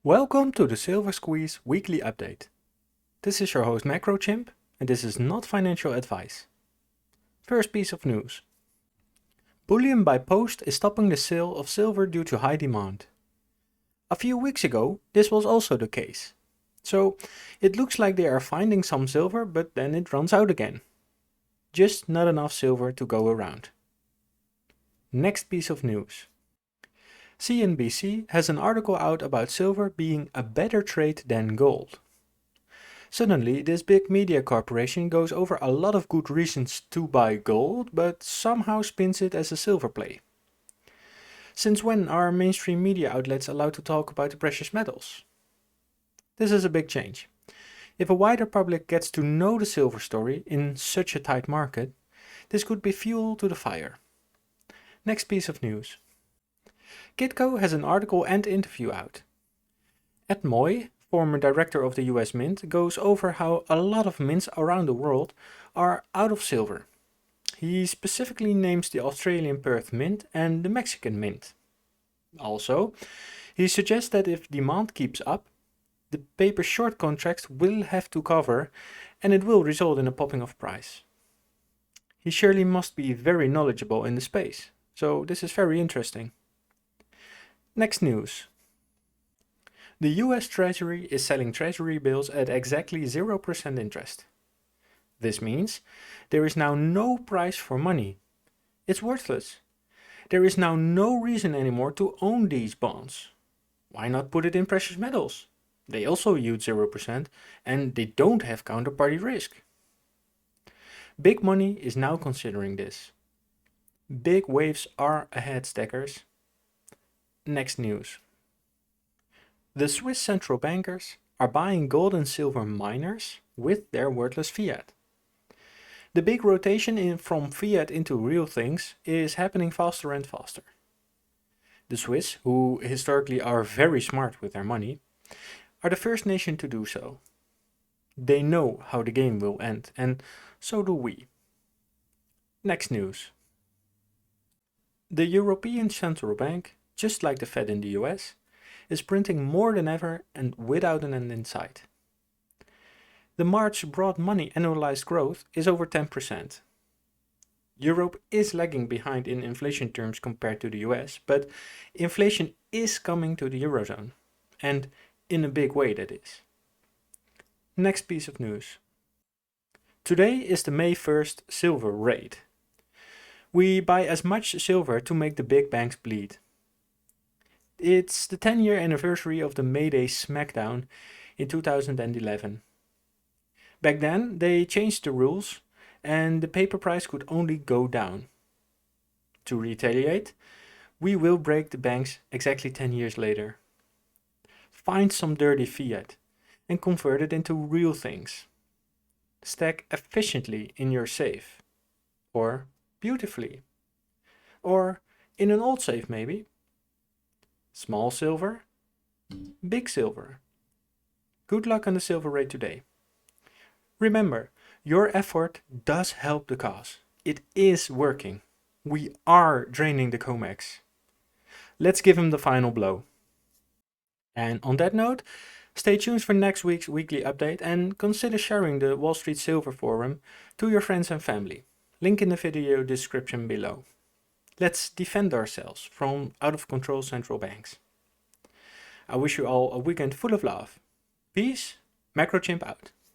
Welcome to the SilverSqueeze weekly update. This is your host Macrochimp, and this is not financial advice. First piece of news. Bullion by Post is stopping the sale of silver due to high demand. A few weeks ago, this was also the case. So, it looks like they are finding some silver, but then it runs out again. Just not enough silver to go around. Next piece of news. CNBC has an article out about silver being a better trade than gold. Suddenly, this big media corporation goes over a lot of good reasons to buy gold, but somehow spins it as a silver play. Since when are mainstream media outlets allowed to talk about the precious metals? This is a big change. If a wider public gets to know the silver story in such a tight market, this could be fuel to the fire. Next piece of news. Kitco has an article and interview out. Ed Moy, former director of the US Mint, goes over how a lot of mints around the world are out of silver. He specifically names the Australian Perth Mint and the Mexican Mint. Also, he suggests that if demand keeps up, the paper short contracts will have to cover and it will result in a popping of price. He surely must be very knowledgeable in the space, so this is very interesting. Next news. The US Treasury is selling Treasury bills at exactly 0% interest. This means there is now no price for money. It's worthless. There is now no reason anymore to own these bonds. Why not put it in precious metals? They also yield 0% and they don't have counterparty risk. Big money is now considering this. Big waves are ahead, stackers. Next news. The Swiss central bankers are buying gold and silver miners with their worthless fiat. The big rotation from fiat into real things is happening faster and faster. The Swiss, who historically are very smart with their money, are the first nation to do so. They know how the game will end, and so do we. Next news. The European Central Bank, just like the Fed in the US, is printing more than ever and without an end in sight. The March broad money annualized growth is over 10%. Europe is lagging behind in inflation terms compared to the US, but inflation is coming to the Eurozone, and in a big way that is. Next piece of news. Today is the May 1st silver raid. We buy as much silver to make the big banks bleed. It's the 10-year anniversary of the May Day smackdown in 2011. Back then, they changed the rules and the paper price could only go down. To retaliate, we will break the banks exactly 10 years later. Find some dirty fiat and convert it into real things. Stack efficiently in your safe. Or beautifully. Or in an old safe maybe. Small silver, big silver. Good luck on the silver raid today. Remember, your effort does help the cause. It is working. We are draining the COMEX. Let's give him the final blow. And on that note, stay tuned for next week's weekly update and consider sharing the Wall Street Silver Forum to your friends and family. Link in the video description below. Let's defend ourselves from out-of-control central banks. I wish you all a weekend full of love. Peace, Macrochimp out.